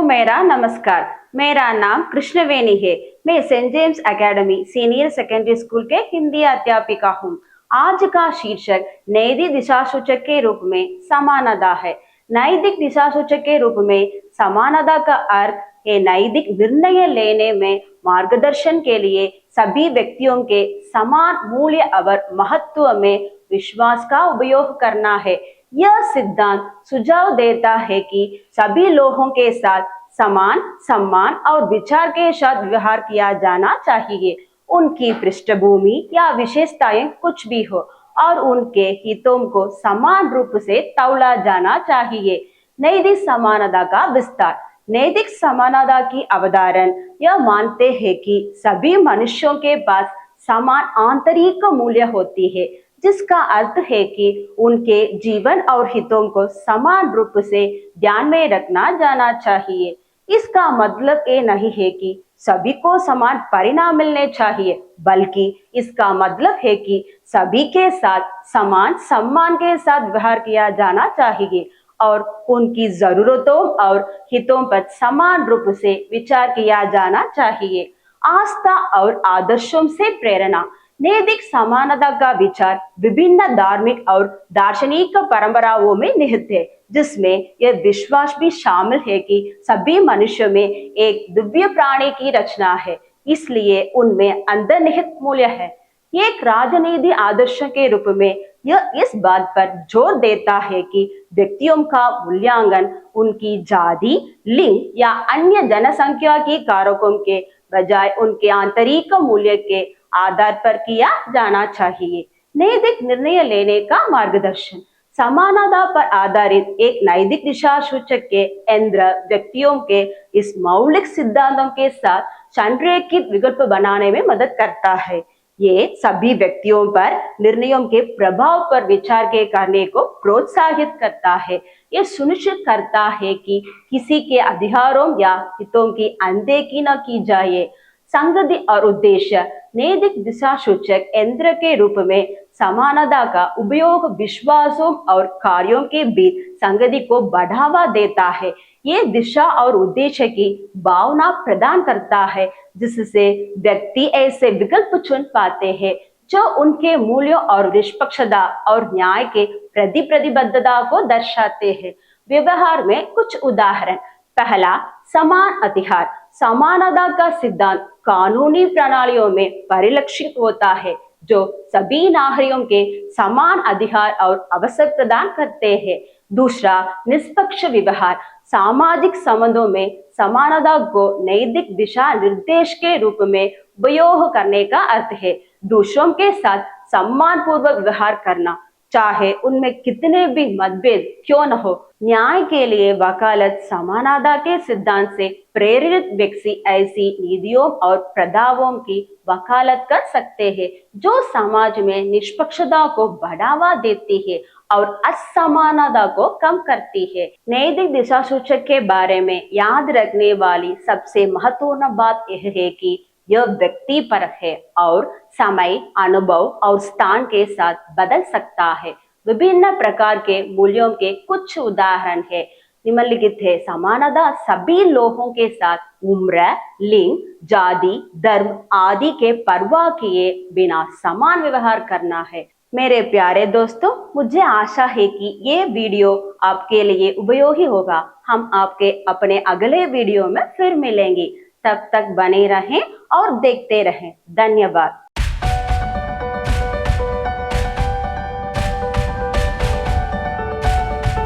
मेरा नमस्कार। मेरा नाम कृष्णवेणी है। मैं saint James academy senior secondary school के हिंदी अध्यापिका हूँ। आज का शीर्षक नैतिक दिशा सूचक के रूप में समानता है। नैतिक दिशा सूचक के रूप में समानता का अर्थ है नैतिक निर्णय लेने में मार्गदर्शन के लिए सभी व्यक्तियों के समान मूल्य और महत्व में विश्वास का उपयोग करना है। यह सिद्धांत सुझाव देता है कि सभी लोगों के साथ समान सम्मान और विचार के साथ व्यवहार किया जाना चाहिए। उनकी पृष्ठभूमि या विशेषताएं कुछ भी हो और उनके हितों को समान रूप से तौला जाना चाहिए। नैतिक समानता का विस्तार। नैतिक समानता की अवधारणा यह मानते हैं कि सभी मनुष्यों के पास समान आंतरिक मूल्य होती है, जिसका अर्थ है कि उनके जीवन और हितों को समान रूप से ध्यान में रखना जाना चाहिए। इसका मतलब ये नहीं है कि सभी को समान परिणाम मिलने चाहिए, बल्कि इसका मतलब है कि सभी के साथ समान सम्मान के साथ व्यवहार किया जाना चाहिए और उनकी जरूरतों और हितों पर समान रूप से विचार किया जाना चाहिए। आस्था और आदर्शों से प्रेरणा। नैतिक समानता का विचार विभिन्न धार्मिक और दार्शनिक परंपराओं में निहित है, जिसमें यह विश्वास भी शामिल है कि सभी मनुष्यों में एक दिव्य प्राणी की रचना है, इसलिए उनमें अंतर्निहित मूल्य है। एक राजनीति आदर्श के रूप में यह इस बात पर जोर देता है कि व्यक्तियों का मूल्यांकन उनकी जाति, लिंग या अन्य जनसंख्या की कारकों के बजाय उनके आंतरिक मूल्य के आधार पर किया जाना चाहिए। नैतिक निर्णय लेने का मार्गदर्शन। समानता पर आधारित एक नैतिक दिशा सूचक के केंद्र व्यक्तियों के इस मौलिक सिद्धांतों के साथ संरेखित विकल्प बनाने में मदद करता है। ये सभी व्यक्तियों पर निर्णयों के प्रभाव पर विचार के करने को प्रोत्साहित करता है। ये सुनिश्चित करता है कि किसी के अधिकारों या हितों की अनदेखी न की जाए। संगति और उद्देश्य। नैतिक दिशा सूचक केंद्र के रूप में समानता का उपयोग विश्वासों और कार्यों के बीच संगति को बढ़ावा देता है। ये दिशा और उद्देश्य की भावना प्रदान करता है, जिससे व्यक्ति ऐसे विकल्प चुन पाते हैं जो उनके मूल्यों और निष्पक्षता और न्याय के प्रति प्रतिबद्धता को दर्शाते हैं। व्यवहार में कुछ उदाहरण। पहला, समान अधिकार। समानता का सिद्धांत कानूनी प्रणालियों में परिलक्षित होता है, जो सभी नागरिकों के समान अधिकार और अवसर प्रदान करते हैं। दूसरा, निष्पक्ष व्यवहार। सामाजिक संबंधों में समानता को नैतिक दिशा निर्देश के रूप में उपयोग करने का अर्थ है दूसरों के साथ सम्मान पूर्वक व्यवहार करना, चाहे उनमें कितने भी मतभेद क्यों न हो। न्याय के लिए वकालत। समानता के सिद्धांत से प्रेरित व्यक्ति ऐसी नीतियों और प्रथाओं की वकालत कर सकते हैं जो समाज में निष्पक्षता को बढ़ावा देती है और असमानता को कम करती है। नैतिक दिशा सूचक के बारे में याद रखने वाली सबसे महत्वपूर्ण बात यह है कि यह व्यक्ति पर है और समय, अनुभव और स्थान के साथ बदल सकता है। विभिन्न प्रकार के मूल्यों के कुछ उदाहरण है निम्नलिखित है। समानता सभी लोगों के साथ उम्र, लिंग, जाति, धर्म आदि के परवाह किए बिना समान व्यवहार करना है। मेरे प्यारे दोस्तों, मुझे आशा है कि ये वीडियो आपके लिए उपयोगी होगा। हम आपके अपने अगले वीडियो में फिर मिलेंगे। तब तक बने रहें और देखते रहें। धन्यवाद।